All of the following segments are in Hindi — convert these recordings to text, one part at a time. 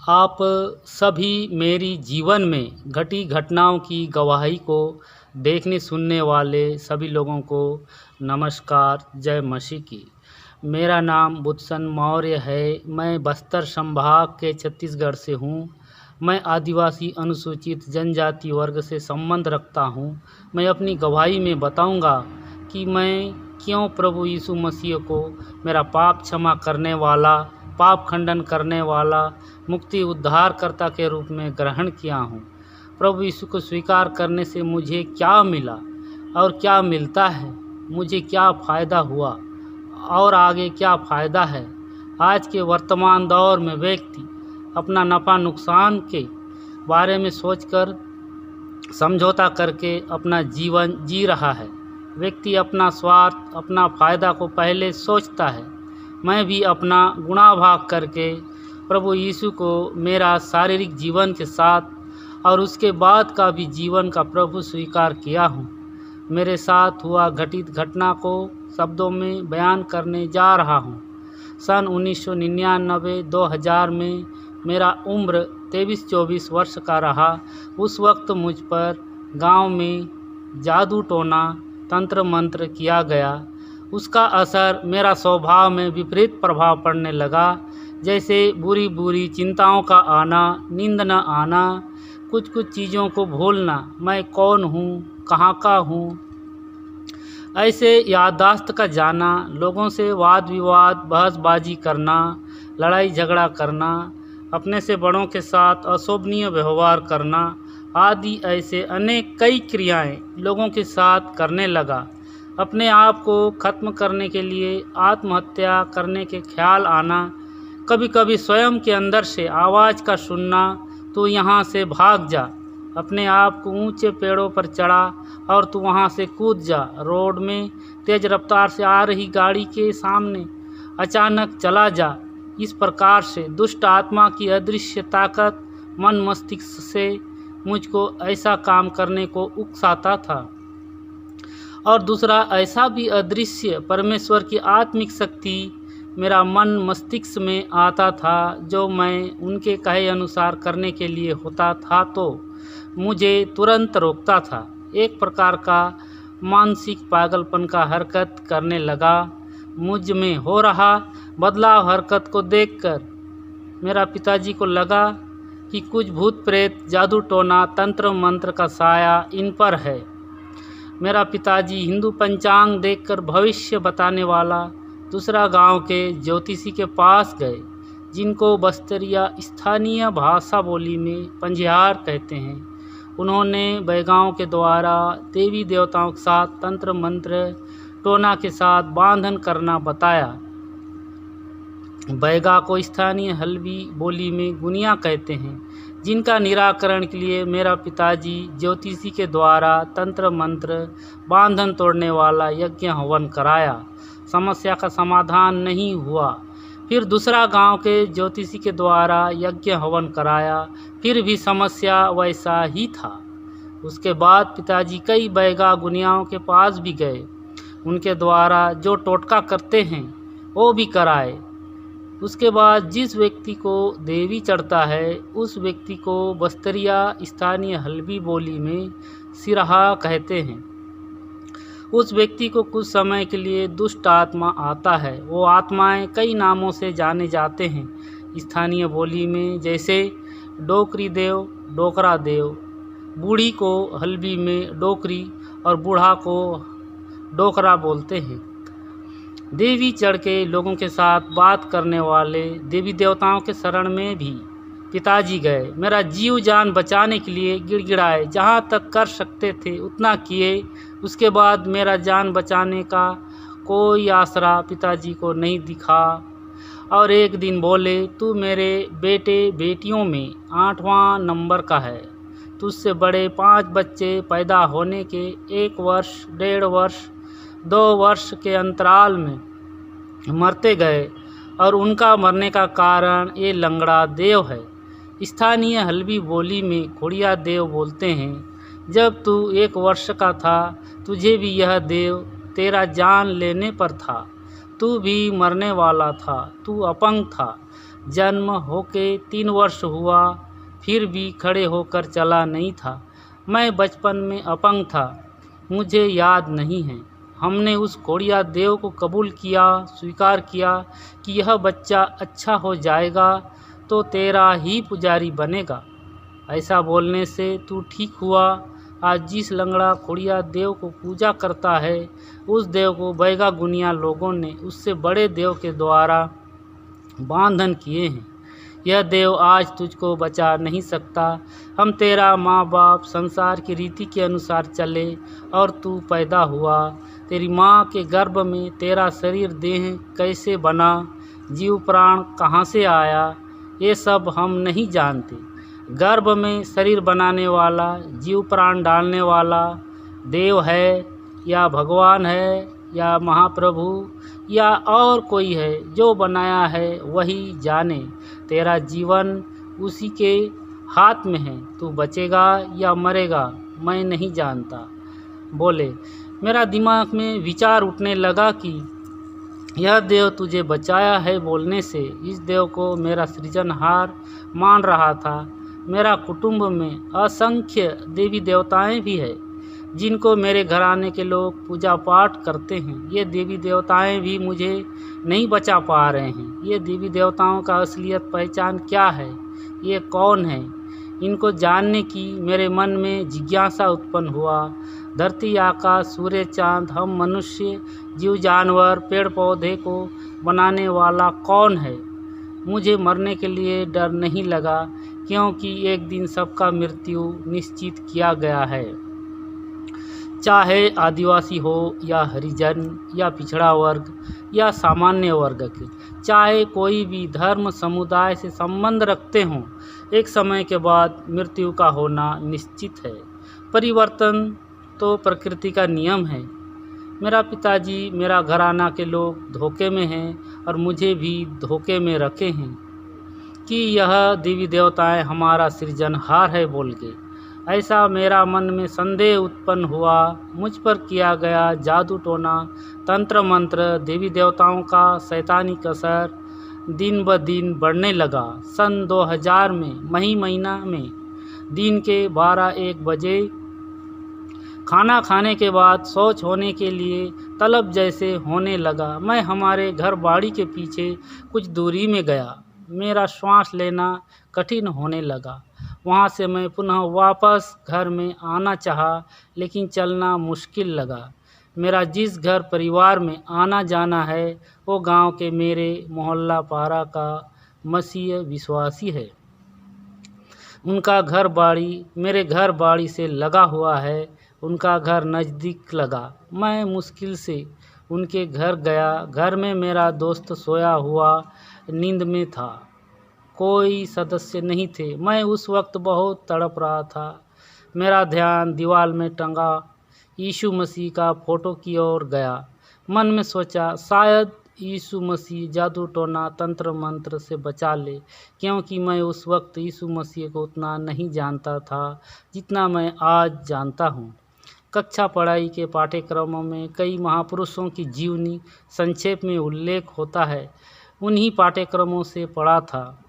आप सभी मेरी जीवन में घटी घटनाओं की गवाही को देखने सुनने वाले सभी लोगों को नमस्कार। जय मसीह की। मेरा नाम बुत्सन मौर्य है। मैं बस्तर संभाग के छत्तीसगढ़ से हूँ। मैं आदिवासी अनुसूचित जनजाति वर्ग से संबंध रखता हूँ। मैं अपनी गवाही में बताऊँगा कि मैं क्यों प्रभु यीशु मसीह को मेरा पाप क्षमा करने वाला, पाप खंडन करने वाला, मुक्ति उद्धारकर्ता के रूप में ग्रहण किया हूँ। प्रभु यीशु को स्वीकार करने से मुझे क्या मिला और क्या मिलता है, मुझे क्या फ़ायदा हुआ और आगे क्या फ़ायदा है। आज के वर्तमान दौर में व्यक्ति अपना नफ़ा नुकसान के बारे में सोचकर समझौता करके अपना जीवन जी रहा है। व्यक्ति अपना स्वार्थ, अपना फ़ायदा को पहले सोचता है। मैं भी अपना गुणाभाग करके प्रभु यीशु को मेरा शारीरिक जीवन के साथ और उसके बाद का भी जीवन का प्रभु स्वीकार किया हूँ। मेरे साथ हुआ घटित घटना को शब्दों में बयान करने जा रहा हूँ। सन 1999-2000 में मेरा उम्र 23-24 वर्ष का रहा। उस वक्त मुझ पर गांव में जादू टोना, तंत्र मंत्र किया गया। उसका असर मेरा स्वभाव में विपरीत प्रभाव पड़ने लगा, जैसे बुरी बुरी चिंताओं का आना, नींद न आना, कुछ कुछ चीज़ों को भूलना, मैं कौन हूँ, कहाँ का हूँ, ऐसे याददाश्त का जाना, लोगों से वाद विवाद, बहसबाजी करना, लड़ाई झगड़ा करना, अपने से बड़ों के साथ अशोभनीय व्यवहार करना आदि ऐसे अनेक कई क्रियाएं लोगों के साथ करने लगा। अपने आप को ख़त्म करने के लिए आत्महत्या करने के ख्याल आना, कभी कभी स्वयं के अंदर से आवाज़ का सुनना, तू यहाँ से भाग जा, अपने आप को ऊंचे पेड़ों पर चढ़ा और तू वहाँ से कूद जा, रोड में तेज़ रफ्तार से आ रही गाड़ी के सामने अचानक चला जा। इस प्रकार से दुष्ट आत्मा की अदृश्य ताकत मन मस्तिष्क से मुझको ऐसा काम करने को उकसाता था। और दूसरा ऐसा भी अदृश्य परमेश्वर की आत्मिक शक्ति मेरा मन मस्तिष्क में आता था, जो मैं उनके कहे अनुसार करने के लिए होता था तो मुझे तुरंत रोकता था। एक प्रकार का मानसिक पागलपन का हरकत करने लगा। मुझ में हो रहा बदलाव हरकत को देखकर मेरा पिताजी को लगा कि कुछ भूत प्रेत, जादू टोना, तंत्र मंत्र का साया इन पर है। मेरा पिताजी हिंदू पंचांग देखकर भविष्य बताने वाला दूसरा गांव के ज्योतिषी के पास गए, जिनको बस्तरिया स्थानीय भाषा बोली में पंजिहार कहते हैं। उन्होंने बैगाओं के द्वारा देवी देवताओं के साथ तंत्र मंत्र टोना के साथ बांधन करना बताया। बैगा को स्थानीय हल्बी बोली में गुनिया कहते हैं, जिनका निराकरण के लिए मेरा पिताजी ज्योतिषी के द्वारा तंत्र मंत्र बांधन तोड़ने वाला यज्ञ हवन कराया। समस्या का समाधान नहीं हुआ। फिर दूसरा गांव के ज्योतिषी के द्वारा यज्ञ हवन कराया, फिर भी समस्या वैसा ही था। उसके बाद पिताजी कई बैगा गुनियाओं के पास भी गए, उनके द्वारा जो टोटका करते हैं वो भी कराए। उसके बाद जिस व्यक्ति को देवी चढ़ता है, उस व्यक्ति को बस्तरिया स्थानीय हल्बी बोली में सिरहा कहते हैं। उस व्यक्ति को कुछ समय के लिए दुष्ट आत्मा आता है। वो आत्माएं कई नामों से जाने जाते हैं स्थानीय बोली में, जैसे डोकरी देव, डोकरा देव, बूढ़ी को हल्बी में डोकरी और बूढ़ा को डोकरा बोलते हैं। देवी चढ़ के लोगों के साथ बात करने वाले देवी देवताओं के शरण में भी पिताजी गए। मेरा जीव जान बचाने के लिए गिड़गिड़ाए, जहाँ तक कर सकते थे उतना किए। उसके बाद मेरा जान बचाने का कोई आसरा पिताजी को नहीं दिखा और एक दिन बोले, तू मेरे बेटे बेटियों में 8वां नंबर का है। तुझसे बड़े 5 बच्चे पैदा होने के 1 वर्ष, 1.5 वर्ष, 2 वर्ष के अंतराल में मरते गए और उनका मरने का कारण ये लंगड़ा देव है। स्थानीय हल्बी बोली में खुड़िया देव बोलते हैं। जब तू 1 वर्ष का था, तुझे भी यह देव तेरा जान लेने पर था। तू भी मरने वाला था, तू अपंग था। जन्म होके 3 वर्ष हुआ, फिर भी खड़े होकर चला नहीं था। मैं बचपन में अपंग था, मुझे याद नहीं है। हमने उस कोड़िया देव को कबूल किया, स्वीकार किया कि यह बच्चा अच्छा हो जाएगा तो तेरा ही पुजारी बनेगा। ऐसा बोलने से तू ठीक हुआ। आज जिस लंगड़ा कोड़िया देव को पूजा करता है, उस देव को बैगा गुनिया लोगों ने उससे बड़े देव के द्वारा बांधन किए हैं। यह देव आज तुझको बचा नहीं सकता। हम तेरा माँ बाप संसार की रीति के अनुसार चले और तू पैदा हुआ। तेरी माँ के गर्भ में तेरा शरीर देह कैसे बना, जीव प्राण कहाँ से आया, ये सब हम नहीं जानते। गर्भ में शरीर बनाने वाला, जीव प्राण डालने वाला देव है या भगवान है या महाप्रभु या और कोई है, जो बनाया है वही जाने। तेरा जीवन उसी के हाथ में है। तू बचेगा या मरेगा मैं नहीं जानता। बोले, मेरा दिमाग में विचार उठने लगा कि यह देव तुझे बचाया है बोलने से इस देव को मेरा सृजनहार मान रहा था। मेरा कुटुंब में असंख्य देवी देवताएं भी है जिनको मेरे घराने के लोग पूजा पाठ करते हैं। ये देवी देवताएं भी मुझे नहीं बचा पा रहे हैं। ये देवी देवताओं का असलियत पहचान क्या है, ये कौन है, इनको जानने की मेरे मन में जिज्ञासा उत्पन्न हुआ। धरती, आकाश, सूर्य, चांद, हम मनुष्य, जीव जानवर, पेड़ पौधे को बनाने वाला कौन है? मुझे मरने के लिए डर नहीं लगा, क्योंकि एक दिन सबका मृत्यु निश्चित किया गया है। चाहे आदिवासी हो या हरिजन या पिछड़ा वर्ग या सामान्य वर्ग के, चाहे कोई भी धर्म समुदाय से संबंध रखते हों, एक समय के बाद मृत्यु का होना निश्चित है। परिवर्तन तो प्रकृति का नियम है। मेरा पिताजी, मेरा घराना के लोग धोखे में हैं और मुझे भी धोखे में रखे हैं कि यह देवी देवताएं हमारा सृजनहार है बोल के। ऐसा मेरा मन में संदेह उत्पन्न हुआ। मुझ पर किया गया जादू टोना, तंत्र मंत्र, देवी देवताओं का शैतानी कसर दिन ब दिन बढ़ने लगा। सन 2000 में मई महीना में दिन के 12-1 बजे खाना खाने के बाद शौच होने के लिए तलब जैसे होने लगा। मैं हमारे घर बाड़ी के पीछे कुछ दूरी में गया। मेरा श्वास लेना कठिन होने लगा। वहाँ से मैं पुनः वापस घर में आना चाहा, लेकिन चलना मुश्किल लगा। मेरा जिस घर परिवार में आना जाना है वो गांव के मेरे मोहल्ला पारा का मसीह विश्वासी है। उनका घर बाड़ी मेरे घर बाड़ी से लगा हुआ है। उनका घर नज़दीक लगा। मैं मुश्किल से उनके घर गया। घर में मेरा दोस्त सोया हुआ नींद में था। कोई सदस्य नहीं थे। मैं उस वक्त बहुत तड़प रहा था। मेरा ध्यान दीवार में टंगा यीशु मसीह का फोटो की ओर गया। मन में सोचा, शायद यीशु मसीह जादू टोना तंत्र मंत्र से बचा ले, क्योंकि मैं उस वक्त यीशु मसीह को उतना नहीं जानता था जितना मैं आज जानता हूँ। कक्षा पढ़ाई के पाठ्यक्रमों में कई महापुरुषों की जीवनी संक्षेप में उल्लेख होता है। उन्हीं पाठ्यक्रमों से पढ़ा था,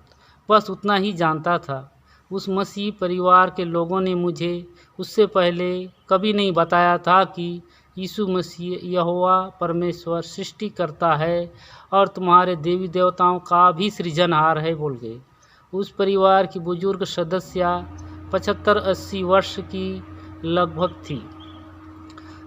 बस उतना ही जानता था। उस मसीह परिवार के लोगों ने मुझे उससे पहले कभी नहीं बताया था कि यीशु मसीह यहोवा परमेश्वर सृष्टि करता है और तुम्हारे देवी देवताओं का भी सृजनहार है बोल गए। उस परिवार की बुजुर्ग सदस्या 75-80 वर्ष की लगभग थी।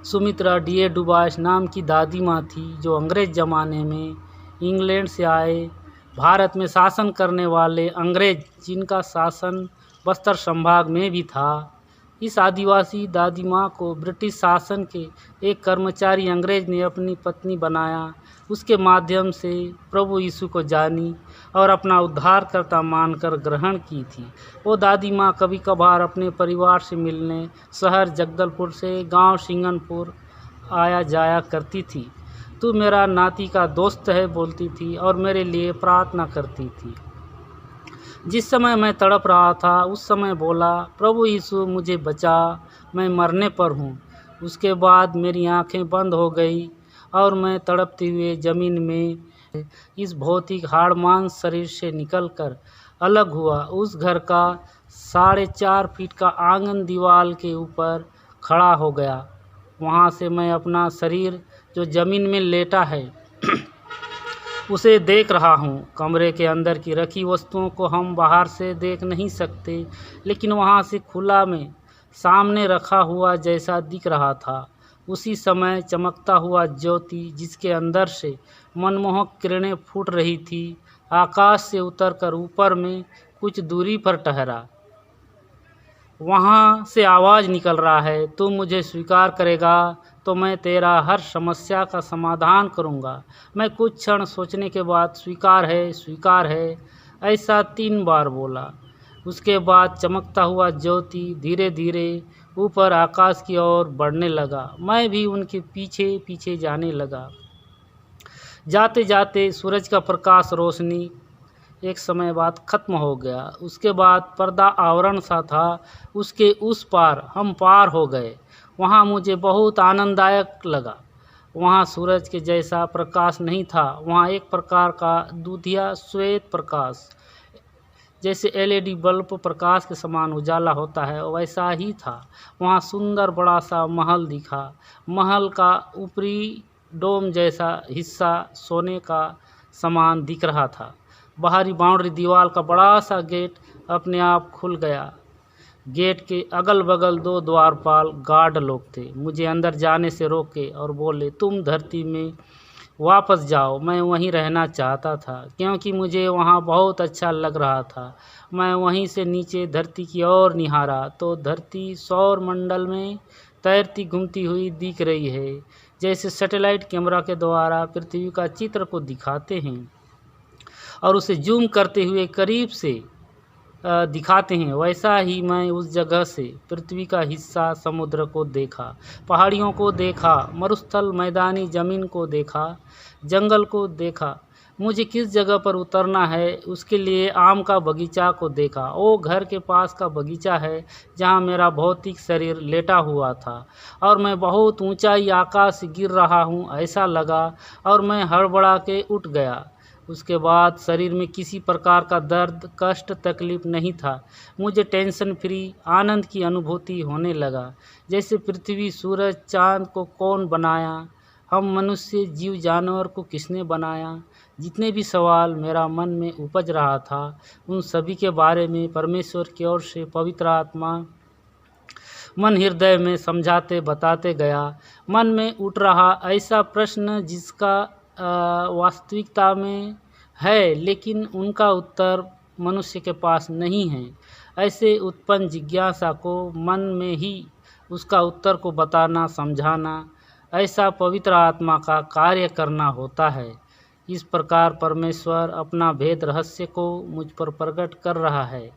सुमित्रा डी.ए. डुबास नाम की दादी माँ थी, जो अंग्रेज ज़माने में इंग्लैंड से आए भारत में शासन करने वाले अंग्रेज, जिनका शासन बस्तर संभाग में भी था। इस आदिवासी दादी माँ को ब्रिटिश शासन के एक कर्मचारी अंग्रेज ने अपनी पत्नी बनाया। उसके माध्यम से प्रभु यीशु को जानी और अपना उद्धारकर्ता मानकर ग्रहण की थी। वो दादी माँ कभी कभार अपने परिवार से मिलने शहर जगदलपुर से गांव सिंगनपुर आया जाया करती थी। तू मेरा नाती का दोस्त है बोलती थी और मेरे लिए प्रार्थना करती थी। जिस समय मैं तड़प रहा था उस समय बोला, प्रभु यीशु मुझे बचा, मैं मरने पर हूँ। उसके बाद मेरी आंखें बंद हो गई और मैं तड़पते हुए ज़मीन में इस भौतिक हाड़ मांस शरीर से निकलकर अलग हुआ। उस घर का 4.5 फीट का आंगन दीवार के ऊपर खड़ा हो गया। वहाँ से मैं अपना शरीर जो जमीन में लेटा है उसे देख रहा हूँ। कमरे के अंदर की रखी वस्तुओं को हम बाहर से देख नहीं सकते, लेकिन वहाँ से खुला में सामने रखा हुआ जैसा दिख रहा था। उसी समय चमकता हुआ ज्योति, जिसके अंदर से मनमोहक किरणें फूट रही थी, आकाश से उतरकर ऊपर में कुछ दूरी पर ठहरा। वहाँ से आवाज़ निकल रहा है, तू मुझे स्वीकार करेगा तो मैं तेरा हर समस्या का समाधान करूँगा। मैं कुछ क्षण सोचने के बाद स्वीकार है ऐसा 3 बार बोला। उसके बाद चमकता हुआ ज्योति धीरे धीरे ऊपर आकाश की ओर बढ़ने लगा। मैं भी उनके पीछे पीछे जाने लगा। जाते जाते सूरज का प्रकाश रोशनी एक समय बाद खत्म हो गया। उसके बाद पर्दा आवरण सा था, उसके उस पार हम पार हो गए। वहाँ मुझे बहुत आनंददायक लगा। वहाँ सूरज के जैसा प्रकाश नहीं था, वहाँ एक प्रकार का दूधिया श्वेत प्रकाश, जैसे एलईडी बल्ब प्रकाश के समान उजाला होता है वैसा ही था। वहाँ सुंदर बड़ा सा महल दिखा। महल का ऊपरी डोम जैसा हिस्सा सोने का समान दिख रहा था। बाहरी बाउंड्री दीवार का बड़ा सा गेट अपने आप खुल गया। गेट के अगल बगल 2 द्वारपाल गार्ड लोग थे। मुझे अंदर जाने से रोके और बोले, तुम धरती में वापस जाओ। मैं वहीं रहना चाहता था क्योंकि मुझे वहाँ बहुत अच्छा लग रहा था। मैं वहीं से नीचे धरती की ओर निहारा तो धरती सौर मंडल में तैरती घूमती हुई दिख रही है, जैसे सैटेलाइट कैमरा के द्वारा पृथ्वी का चित्र को दिखाते हैं और उसे जूम करते हुए करीब से दिखाते हैं। वैसा ही मैं उस जगह से पृथ्वी का हिस्सा, समुद्र को देखा, पहाड़ियों को देखा, मरुस्थल मैदानी ज़मीन को देखा, जंगल को देखा। मुझे किस जगह पर उतरना है उसके लिए आम का बगीचा को देखा। वो घर के पास का बगीचा है जहाँ मेरा भौतिक शरीर लेटा हुआ था और मैं बहुत ऊंचाई आकाश से गिर रहा हूँ ऐसा लगा और मैं हड़बड़ा के उठ गया। उसके बाद शरीर में किसी प्रकार का दर्द, कष्ट, तकलीफ नहीं था। मुझे टेंशन फ्री आनंद की अनुभूति होने लगा। जैसे पृथ्वी, सूरज, चांद को कौन बनाया, हम मनुष्य, जीव जानवर को किसने बनाया, जितने भी सवाल मेरा मन में उपज रहा था उन सभी के बारे में परमेश्वर की ओर से पवित्र आत्मा मन हृदय में समझाते बताते गया। मन में उठ रहा ऐसा प्रश्न जिसका वास्तविकता में है लेकिन उनका उत्तर मनुष्य के पास नहीं है। ऐसे उत्पन्न जिज्ञासा को मन में ही उसका उत्तर को बताना, समझाना, ऐसा पवित्र आत्मा का कार्य करना होता है। इस प्रकार परमेश्वर अपना भेद रहस्य को मुझ पर प्रकट कर रहा है।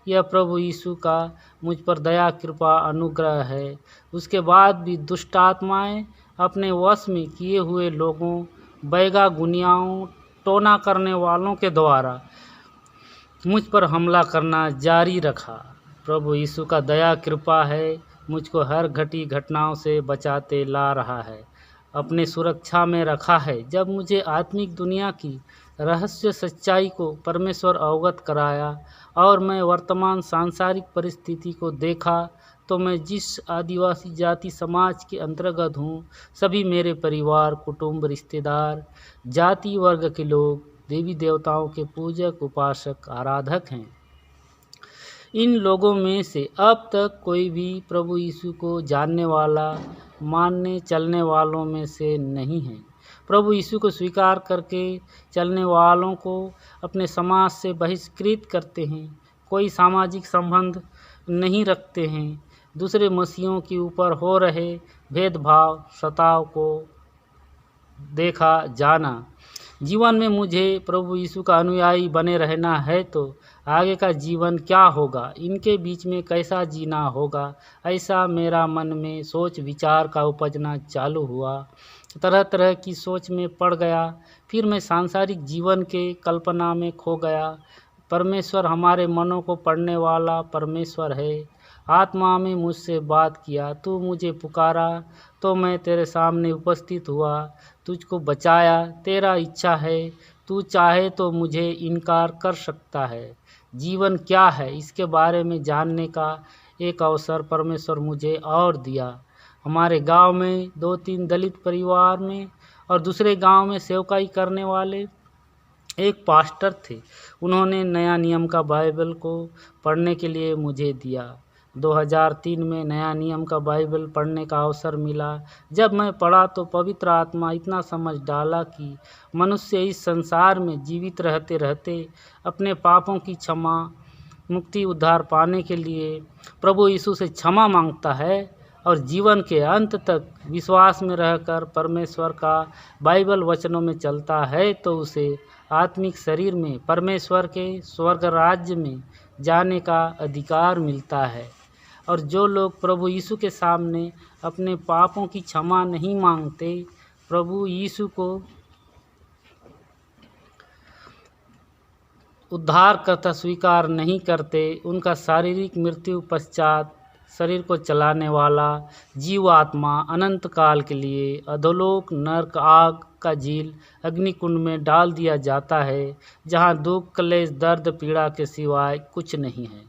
यह प्रभु यीशु का मुझ पर दया, कृपा, अनुग्रह है। उसके बाद भी दुष्ट आत्माएं अपने वश में किए हुए लोगों, बैगा गुनियाओं, टोना करने वालों के द्वारा मुझ पर हमला करना जारी रखा। प्रभु यीशु का दया कृपा है, मुझको हर घटी घटनाओं से बचाते ला रहा है, अपने सुरक्षा में रखा है। जब मुझे आत्मिक दुनिया की रहस्य सच्चाई को परमेश्वर अवगत कराया और मैं वर्तमान सांसारिक परिस्थिति को देखा तो मैं जिस आदिवासी जाति समाज के अंतर्गत हूँ, सभी मेरे परिवार, कुटुंब, रिश्तेदार, जाति वर्ग के लोग देवी देवताओं के पूजक, उपासक, आराधक हैं। इन लोगों में से अब तक कोई भी प्रभु यीशु को जानने वाला, मानने चलने वालों में से नहीं है। प्रभु यीशु को स्वीकार करके चलने वालों को अपने समाज से बहिष्कृत करते हैं, कोई सामाजिक संबंध नहीं रखते हैं। दूसरे मसीहों के ऊपर हो रहे भेदभाव, सताव को देखा जाना। जीवन में मुझे प्रभु यीशु का अनुयायी बने रहना है तो आगे का जीवन क्या होगा, इनके बीच में कैसा जीना होगा, ऐसा मेरा मन में सोच विचार का उपजना चालू हुआ। तरह तरह की सोच में पड़ गया। फिर मैं सांसारिक जीवन के कल्पना में खो गया। परमेश्वर हमारे मनों को पढ़ने वाला परमेश्वर है आत्मा में मुझसे बात किया, तू मुझे पुकारा तो मैं तेरे सामने उपस्थित हुआ, तुझको बचाया, तेरा इच्छा है, तू चाहे तो मुझे इनकार कर सकता है। जीवन क्या है इसके बारे में जानने का एक अवसर परमेश्वर मुझे और दिया। हमारे गांव में 2-3 दलित परिवार में और दूसरे गांव में सेवकाई करने वाले एक पास्टर थे। उन्होंने नया नियम का बाइबल को पढ़ने के लिए मुझे दिया। 2003 में नया नियम का बाइबल पढ़ने का अवसर मिला। जब मैं पढ़ा तो पवित्र आत्मा इतना समझ डाला कि मनुष्य इस संसार में जीवित रहते रहते अपने पापों की क्षमा, मुक्ति, उद्धार पाने के लिए प्रभु यीशु से क्षमा मांगता है और जीवन के अंत तक विश्वास में रहकर परमेश्वर का बाइबल वचनों में चलता है तो उसे आत्मिक शरीर में परमेश्वर के स्वर्ग राज्य में जाने का अधिकार मिलता है। और जो लोग प्रभु यीशु के सामने अपने पापों की क्षमा नहीं मांगते, प्रभु यीशु को उद्धारकर्ता स्वीकार नहीं करते, उनका शारीरिक मृत्यु पश्चात शरीर को चलाने वाला जीवात्मा अनंत काल के लिए अधोलोक, नरक, आग का झील, अग्निकुंड में डाल दिया जाता है, जहां दुख, क्लेश, दर्द, पीड़ा के सिवाय कुछ नहीं है।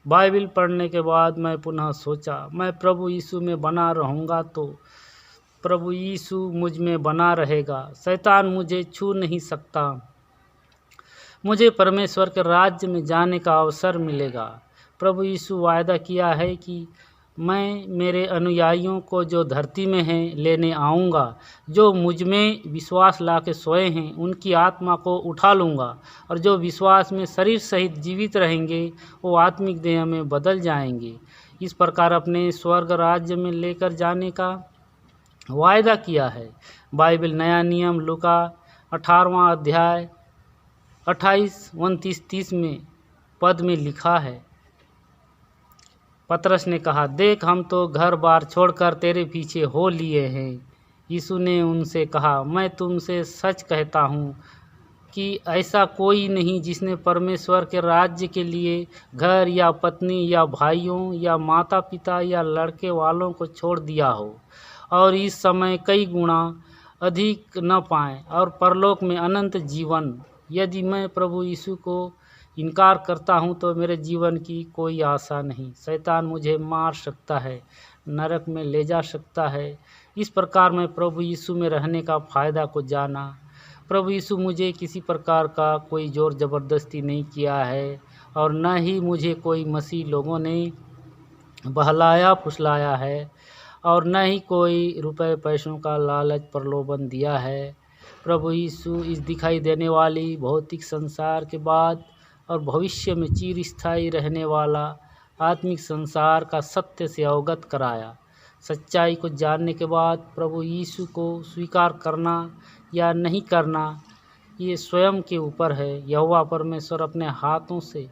बाइबल पढ़ने के बाद मैं पुनः सोचा, मैं प्रभु यीशु में बना रहूँगा तो प्रभु यीशु मुझ में बना रहेगा, शैतान मुझे छू नहीं सकता, मुझे परमेश्वर के राज्य में जाने का अवसर मिलेगा। प्रभु यीशु वायदा किया है कि मैं मेरे अनुयायियों को जो धरती में हैं लेने आऊँगा, जो मुझ में विश्वास ला के सोए हैं उनकी आत्मा को उठा लूँगा, और जो विश्वास में शरीर सहित जीवित रहेंगे वो आत्मिक देह में बदल जाएंगे। इस प्रकार अपने स्वर्ग राज्य में लेकर जाने का वायदा किया है। बाइबल नया नियम लूका 18वां अध्याय 28, 29, 30 में पद में लिखा है। पतरस ने कहा, देख हम तो घर बार छोड़कर तेरे पीछे हो लिए हैं। यीशु ने उनसे कहा, मैं तुमसे सच कहता हूँ कि ऐसा कोई नहीं जिसने परमेश्वर के राज्य के लिए घर या पत्नी या भाइयों या माता पिता या लड़के वालों को छोड़ दिया हो और इस समय कई गुना अधिक न पाए और परलोक में अनंत जीवन। यदि मैं प्रभु यीशु को इनकार करता हूँ तो मेरे जीवन की कोई आशा नहीं। शैतान मुझे मार सकता है, नरक में ले जा सकता है। इस प्रकार मैं प्रभु यीशु में रहने का फ़ायदा को जाना। प्रभु यीशु मुझे किसी प्रकार का कोई ज़ोर ज़बरदस्ती नहीं किया है और न ही मुझे कोई मसीह लोगों ने बहलाया फुसलाया है और न ही कोई रुपए पैसों का लालच प्रलोभन दिया है। प्रभु यीशु इस दिखाई देने वाली भौतिक संसार के बाद और भविष्य में चिरस्थायी रहने वाला आत्मिक संसार का सत्य से अवगत कराया। सच्चाई को जानने के बाद प्रभु यीशु को स्वीकार करना या नहीं करना ये स्वयं के ऊपर है। यहोवा परमेश्वर अपने हाथों से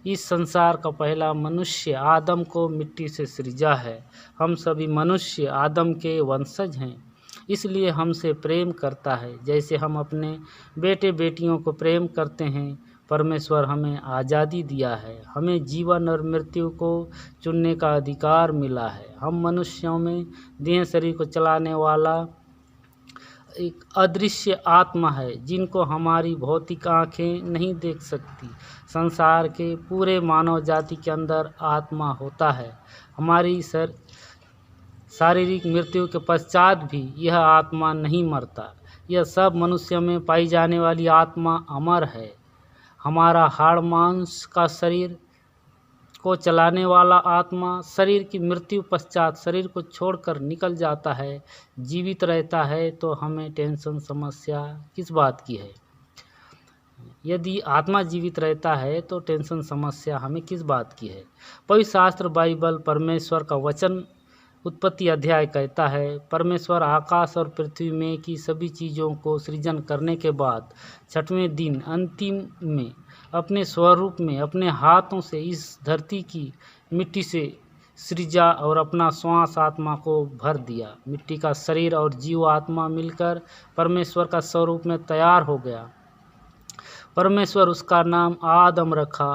इस संसार का पहला मनुष्य आदम को मिट्टी से सृजा है। हम सभी मनुष्य आदम के वंशज हैं, इसलिए हमसे प्रेम करता है जैसे हम अपने बेटे बेटियों को प्रेम करते हैं। परमेश्वर हमें आज़ादी दिया है, हमें जीवन और मृत्यु को चुनने का अधिकार मिला है। हम मनुष्यों में देह शरीर को चलाने वाला एक अदृश्य आत्मा है जिनको हमारी भौतिक आंखें नहीं देख सकती। संसार के पूरे मानव जाति के अंदर आत्मा होता है। हमारी शारीरिक मृत्यु के पश्चात भी यह आत्मा नहीं मरता। यह सब मनुष्य में पाई जाने वाली आत्मा अमर है। हमारा हाड़ मांस का शरीर को चलाने वाला आत्मा शरीर की मृत्यु पश्चात शरीर को छोड़कर निकल जाता है, जीवित रहता है। तो हमें टेंशन समस्या किस बात की है? यदि आत्मा जीवित रहता है तो टेंशन समस्या हमें किस बात की है? पवित्र शास्त्र बाइबल परमेश्वर का वचन उत्पत्ति अध्याय कहता है, परमेश्वर आकाश और पृथ्वी में की सभी चीज़ों को सृजन करने के बाद छठवें दिन अंतिम में अपने स्वरूप में अपने हाथों से इस धरती की मिट्टी से सृजा और अपना श्वास आत्मा को भर दिया। मिट्टी का शरीर और जीव आत्मा मिलकर परमेश्वर का स्वरूप में तैयार हो गया। परमेश्वर उसका नाम आदम रखा।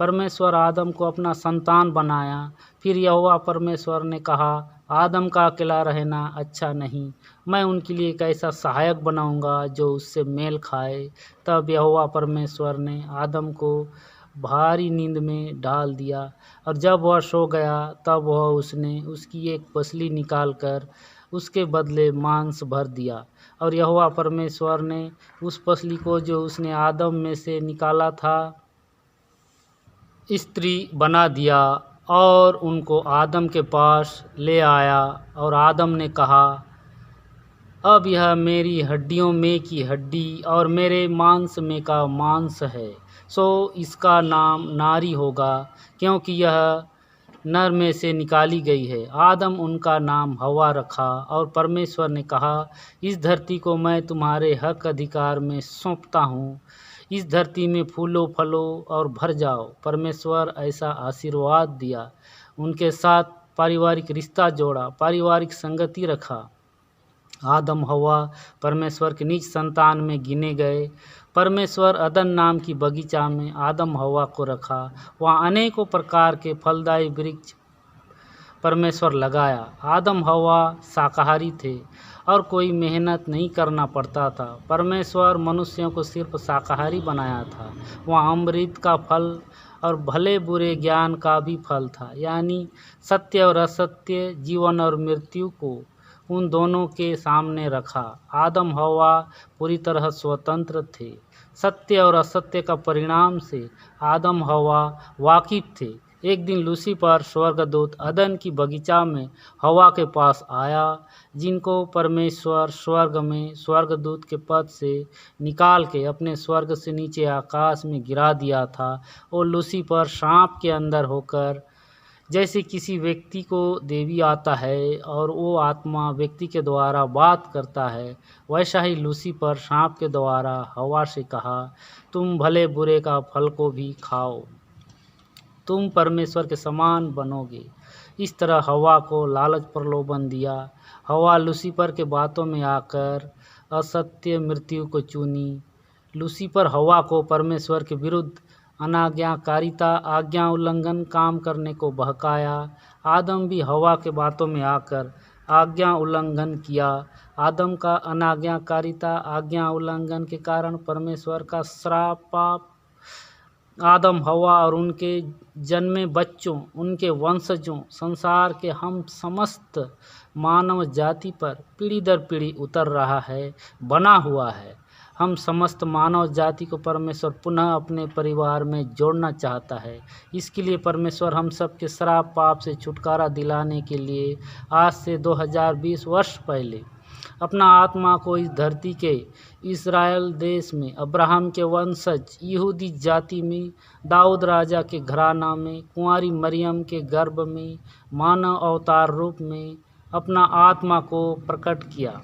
परमेश्वर आदम को अपना संतान बनाया। फिर यहोवा परमेश्वर ने कहा, आदम का अकेला रहना अच्छा नहीं, मैं उनके लिए एक ऐसा सहायक बनाऊंगा जो उससे मेल खाए। तब यहोवा परमेश्वर ने आदम को भारी नींद में डाल दिया, और जब वह सो गया तब उसने उसकी एक पसली निकालकर उसके बदले मांस भर दिया, और यहोवा परमेश्वर ने उस पसली को जो उसने आदम में से निकाला था स्त्री बना दिया और उनको आदम के पास ले आया। और आदम ने कहा, अब यह मेरी हड्डियों में की हड्डी और मेरे मांस में का मांस है, सो इसका नाम नारी होगा, क्योंकि यह नर में से निकाली गई है। आदम उनका नाम हवा रखा। और परमेश्वर ने कहा, इस धरती को मैं तुम्हारे हक अधिकार में सौंपता हूँ, इस धरती में फूलो फलो और भर जाओ। परमेश्वर ऐसा आशीर्वाद दिया, उनके साथ पारिवारिक रिश्ता जोड़ा, पारिवारिक संगति रखा। आदम हवा परमेश्वर के निज संतान में गिने गए। परमेश्वर अदन नाम की बगीचा में आदम हवा को रखा। वहाँ अनेकों प्रकार के फलदायी वृक्ष परमेश्वर लगाया। आदम हवा शाकाहारी थे और कोई मेहनत नहीं करना पड़ता था। परमेश्वर मनुष्यों को सिर्फ शाकाहारी बनाया था। वहाँ अमृत का फल और भले बुरे ज्ञान का भी फल था, यानी सत्य और असत्य, जीवन और मृत्यु को उन दोनों के सामने रखा। आदम हवा पूरी तरह स्वतंत्र थे। सत्य और असत्य का परिणाम से आदम हवा वाकिफ थे। एक दिन लूसीफर स्वर्गदूत अदन की बगीचा में हवा के पास आया, जिनको परमेश्वर स्वर्ग में स्वर्गदूत के पद से निकाल के अपने स्वर्ग से नीचे आकाश में गिरा दिया था। और लूसीफर सांप के अंदर होकर, जैसे किसी व्यक्ति को देवी आता है और वो आत्मा व्यक्ति के द्वारा बात करता है, वैसा ही लूसीफर सांप के द्वारा हवा से कहा, तुम भले बुरे का फल को भी खाओ, तुम परमेश्वर के समान बनोगे। इस तरह हवा को लालच प्रलोभन दिया। हवा लूसीफर के बातों में आकर असत्य मृत्यु को चुनी। लूसीफर हवा को परमेश्वर के विरुद्ध अनाज्ञाकारिता, आज्ञा उल्लंघन काम करने को बहकाया। आदम भी हवा के बातों में आकर आज्ञा उल्लंघन किया। आदम का अनाज्ञाकारिता, आज्ञा उल्लंघन के कारण परमेश्वर का श्राप पाप आदम हवा और उनके जन्मे बच्चों, उनके वंशजों, संसार के हम समस्त मानव जाति पर पीढ़ी दर पीढ़ी उतर रहा है, बना हुआ है। हम समस्त मानव जाति को परमेश्वर पुनः अपने परिवार में जोड़ना चाहता है। इसके लिए परमेश्वर हम सब के श्राप पाप से छुटकारा दिलाने के लिए आज से 2020 वर्ष पहले अपना आत्मा को इस धरती के इस्राएल देश में, अब्राहम के वंशज यहूदी जाति में, दाऊद राजा के घराना में, कुंवारी मरियम के गर्भ में, मानव अवतार रूप में अपना आत्मा को प्रकट किया।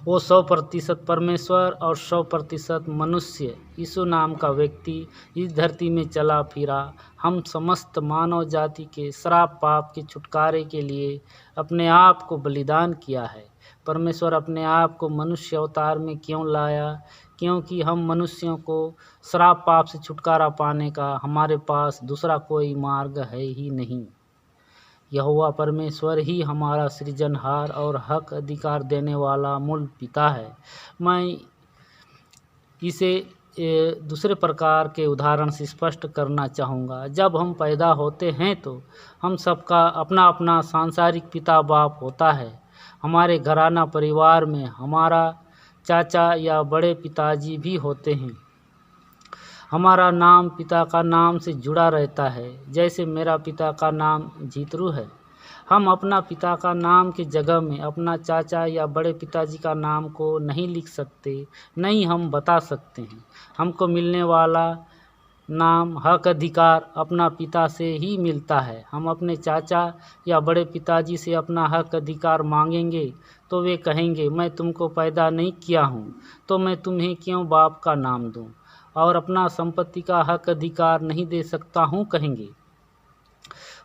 वो 100% परमेश्वर और 100% मनुष्य यीशु नाम का व्यक्ति इस धरती में चला फिरा। हम समस्त मानव जाति के श्राप पाप के छुटकारे के लिए अपने आप को बलिदान किया है। परमेश्वर अपने आप को मनुष्य अवतार में क्यों लाया? क्योंकि हम मनुष्यों को श्राप पाप से छुटकारा पाने का हमारे पास दूसरा कोई मार्ग है ही नहीं। यहोवा परमेश्वर ही हमारा सृजनहार और हक अधिकार देने वाला मूल पिता है। मैं इसे दूसरे प्रकार के उदाहरण से स्पष्ट करना चाहूँगा। जब हम पैदा होते हैं तो हम सबका अपना अपना सांसारिक पिता बाप होता है। हमारे घराना परिवार में हमारा चाचा या बड़े पिताजी भी होते हैं। हमारा नाम पिता का नाम से जुड़ा रहता है। जैसे मेरा पिता का नाम जीतरू है, हम अपना पिता का नाम की जगह में अपना चाचा या बड़े पिताजी का नाम को नहीं लिख सकते, नहीं हम बता सकते हैं। हमको मिलने वाला नाम, हक अधिकार अपना पिता से ही मिलता है। हम अपने चाचा या बड़े पिताजी से अपना हक अधिकार मांगेंगे तो वे कहेंगे, मैं तुमको पैदा नहीं किया हूँ तो मैं तुम्हें क्यों बाप का नाम दूँ, और अपना संपत्ति का हक अधिकार नहीं दे सकता हूँ कहेंगे।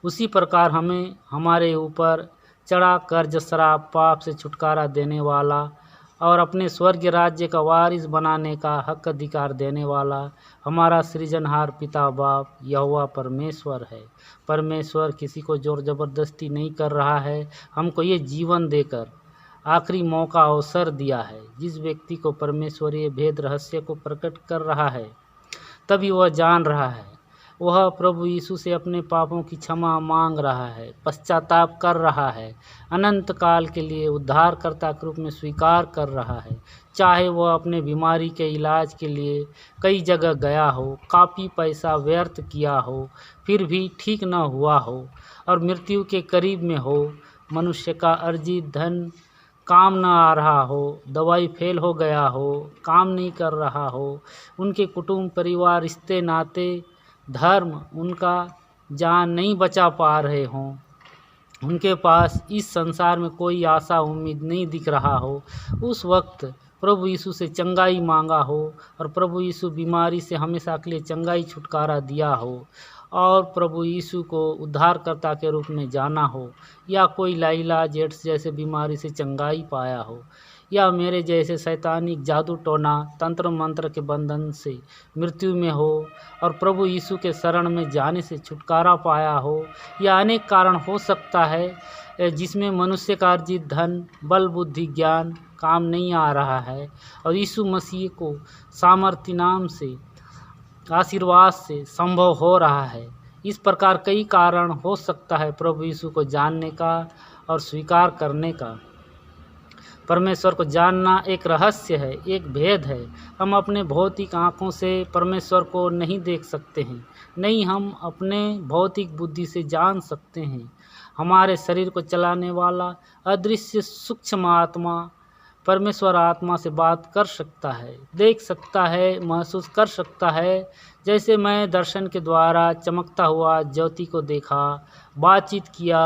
उसी प्रकार हमें हमारे ऊपर चढ़ा कर्ज, श्राप, पाप से छुटकारा देने वाला और अपने स्वर्ग राज्य का वारिस बनाने का हक अधिकार देने वाला हमारा सृजनहार पिता बाप यहोवा परमेश्वर है। परमेश्वर किसी को जोर ज़बरदस्ती नहीं कर रहा है, हमको ये जीवन देकर आखिरी मौका अवसर दिया है। जिस व्यक्ति को परमेश्वर ये भेद रहस्य को प्रकट कर रहा है, तभी वह जान रहा है, वह प्रभु यीशु से अपने पापों की क्षमा मांग रहा है, पश्चाताप कर रहा है, अनंत काल के लिए उद्धारकर्ता के रूप में स्वीकार कर रहा है। चाहे वह अपने बीमारी के इलाज के लिए कई जगह गया हो, काफ़ी पैसा व्यर्थ किया हो, फिर भी ठीक न हुआ हो और मृत्यु के करीब में हो, मनुष्य का अर्जित धन काम न आ रहा हो, दवाई फेल हो गया हो, काम नहीं कर रहा हो, उनके कुटुंब परिवार रिश्ते नाते धर्म उनका जान नहीं बचा पा रहे हों, उनके पास इस संसार में कोई आशा उम्मीद नहीं दिख रहा हो, उस वक्त प्रभु यीशु से चंगाई मांगा हो और प्रभु यीशु बीमारी से हमेशा के लिए चंगाई छुटकारा दिया हो और प्रभु यीशु को उद्धारकर्ता के रूप में जाना हो, या कोई लाइलाज एड्स जैसे बीमारी से चंगाई पाया हो, या मेरे जैसे शैतानिक जादू टोना तंत्र मंत्र के बंधन से मृत्यु में हो और प्रभु यीशु के शरण में जाने से छुटकारा पाया हो, या अनेक कारण हो सकता है जिसमें मनुष्य का अर्जित धन बल बुद्धि ज्ञान काम नहीं आ रहा है और यीशु मसीह को सामर्थ्य नाम से आशीर्वाद से संभव हो रहा है। इस प्रकार कई कारण हो सकता है प्रभु यीशु को जानने का और स्वीकार करने का। परमेश्वर को जानना एक रहस्य है, एक भेद है। हम अपने भौतिक आँखों से परमेश्वर को नहीं देख सकते हैं, नहीं हम अपने भौतिक बुद्धि से जान सकते हैं। हमारे शरीर को चलाने वाला अदृश्य सूक्ष्म आत्मा परमेश्वर आत्मा से बात कर सकता है, देख सकता है, महसूस कर सकता है। जैसे मैं दर्शन के द्वारा चमकता हुआ ज्योति को देखा, बातचीत किया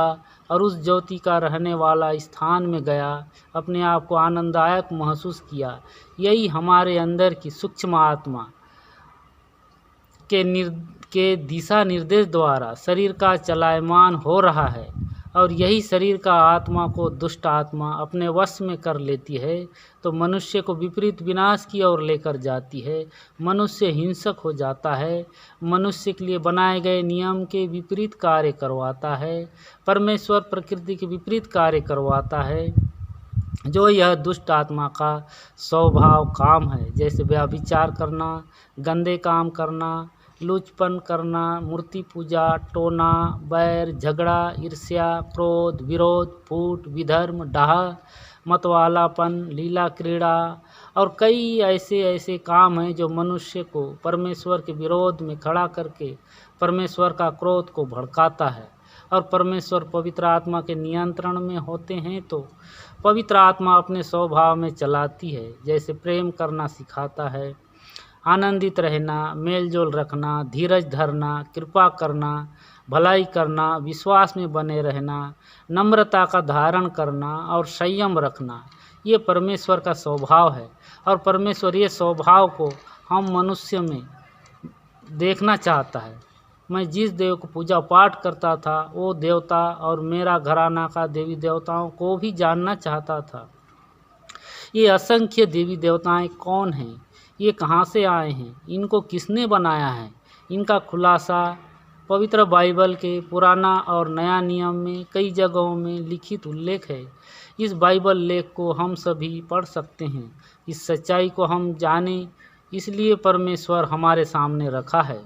और उस ज्योति का रहने वाला स्थान में गया, अपने आप को आनंददायक महसूस किया। यही हमारे अंदर की सूक्ष्म आत्मा के दिशा निर्देश द्वारा शरीर का चलायमान हो रहा है और यही शरीर का आत्मा को दुष्ट आत्मा अपने वश में कर लेती है तो मनुष्य को विपरीत विनाश की ओर लेकर जाती है। मनुष्य हिंसक हो जाता है, मनुष्य के लिए बनाए गए नियम के विपरीत कार्य करवाता है, परमेश्वर प्रकृति के विपरीत कार्य करवाता है, जो यह दुष्ट आत्मा का स्वभाव काम है। जैसे व्यभिचार करना, गंदे काम करना, लुचपन करना, मूर्ति पूजा, टोना, बैर, झगड़ा, ईर्ष्या, क्रोध, विरोध, फूट, विधर्म, डाह, मतवालापन, लीला क्रीड़ा और कई ऐसे काम हैं जो मनुष्य को परमेश्वर के विरोध में खड़ा करके परमेश्वर का क्रोध को भड़काता है। और परमेश्वर पवित्र आत्मा के नियंत्रण में होते हैं तो पवित्र आत्मा अपने स्वभाव में चलाती है। जैसे प्रेम करना सिखाता है, आनंदित रहना, मेलजोल रखना, धीरज धरना, कृपा करना, भलाई करना, विश्वास में बने रहना, नम्रता का धारण करना और संयम रखना, ये परमेश्वर का स्वभाव है। और परमेश्वर ये स्वभाव को हम मनुष्य में देखना चाहता है। मैं जिस देव को पूजा पाठ करता था वो देवता और मेरा घराना का देवी देवताओं को भी जानना चाहता था। ये असंख्य देवी देवताएं कौन हैं, ये कहाँ से आए हैं, इनको किसने बनाया है, इनका खुलासा पवित्र बाइबल के पुराना और नया नियम में कई जगहों में लिखित उल्लेख है। इस बाइबल लेख को हम सभी पढ़ सकते हैं। इस सच्चाई को हम जानें, इसलिए परमेश्वर हमारे सामने रखा है।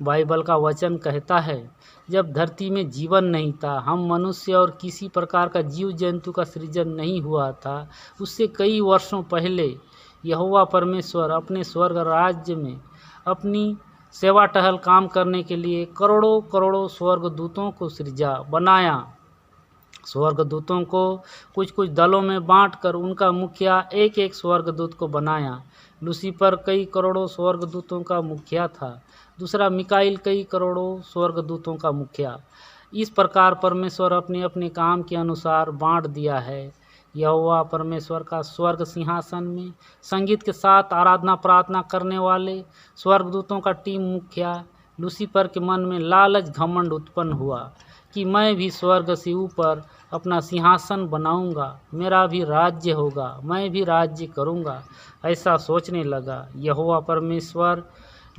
बाइबल का वचन कहता है, जब धरती में जीवन नहीं था, हम मनुष्य और किसी प्रकार का जीव जंतु का सृजन नहीं हुआ था, उससे कई वर्षों पहले यहोवा परमेश्वर अपने स्वर्ग राज्य में अपनी सेवा टहल काम करने के लिए करोड़ों करोड़ों स्वर्गदूतों को सृजा, बनाया। स्वर्गदूतों को कुछ कुछ दलों में बांटकर उनका मुखिया एक एक स्वर्गदूत को बनाया। लूसीफर कई करोड़ों स्वर्गदूतों का मुखिया था, दूसरा मिकाइल कई करोड़ों स्वर्गदूतों का मुखिया। इस प्रकार परमेश्वर अपने अपने काम के अनुसार बांट दिया है। यहोवा परमेश्वर का स्वर्ग सिंहासन में संगीत के साथ आराधना प्रार्थना करने वाले स्वर्गदूतों का टीम मुखिया लूसीफर के मन में लालच घमंड उत्पन्न हुआ कि मैं भी स्वर्ग से ऊपर अपना सिंहासन बनाऊंगा, मेरा भी राज्य होगा, मैं भी राज्य करूंगा। ऐसा सोचने लगा। यहोवा परमेश्वर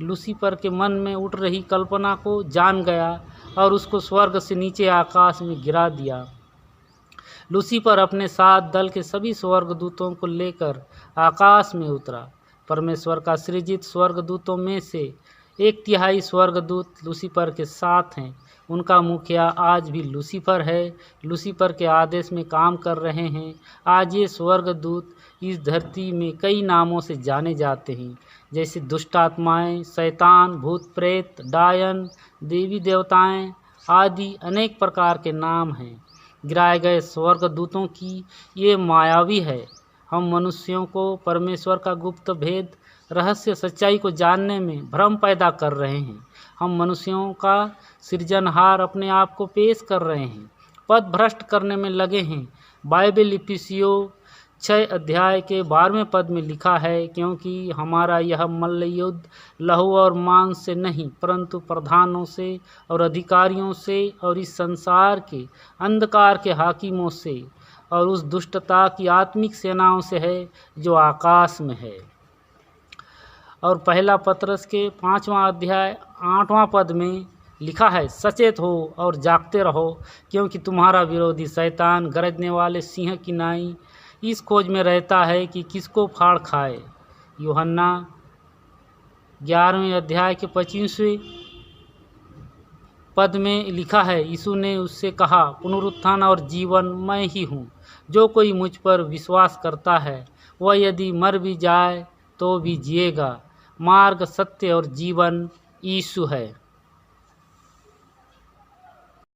लूसीफर के मन में उठ रही कल्पना को जान गया और उसको स्वर्ग से नीचे आकाश में गिरा दिया। लूसीफर अपने साथ दल के सभी स्वर्गदूतों को लेकर आकाश में उतरा। परमेश्वर का सृजित स्वर्गदूतों में से 1/3 स्वर्गदूत लूसीफर के साथ हैं। उनका मुखिया आज भी लूसीफर है, लूसीफर के आदेश में काम कर रहे हैं। आज ये स्वर्गदूत इस धरती में कई नामों से जाने जाते हैं, जैसे दुष्ट आत्माएँ, शैतान, भूत प्रेत, डायन, देवी देवताएं आदि अनेक प्रकार के नाम हैं। गिराए गए स्वर्गदूतों की ये मायावी है। हम मनुष्यों को परमेश्वर का गुप्त भेद, रहस्य, सच्चाई को जानने में भ्रम पैदा कर रहे हैं। हम मनुष्यों का सृजनहार अपने आप को पेश कर रहे हैं, पद भ्रष्ट करने में लगे हैं। बाइबल इफिसियों 6 अध्याय के 12वें पद में लिखा है, क्योंकि हमारा यह मल्ल युद्ध लहू और मांस से नहीं, परंतु प्रधानों से और अधिकारियों से और इस संसार के अंधकार के हाकिमों से और उस दुष्टता की आत्मिक सेनाओं से है जो आकाश में है। और पहला पतरस के 5वां अध्याय 8वां पद में लिखा है, सचेत हो और जागते रहो, क्योंकि तुम्हारा विरोधी शैतान गरजने वाले सिंह की नाई इस खोज में रहता है कि किसको फाड़ खाए। यूहन्ना 11वें अध्याय के 25वें पद में लिखा है, यीशु ने उससे कहा, पुनरुत्थान और जीवन मैं ही हूँ। जो कोई मुझ पर विश्वास करता है वह यदि मर भी जाए तो भी जिएगा। मार्ग, सत्य और जीवन यीशु है।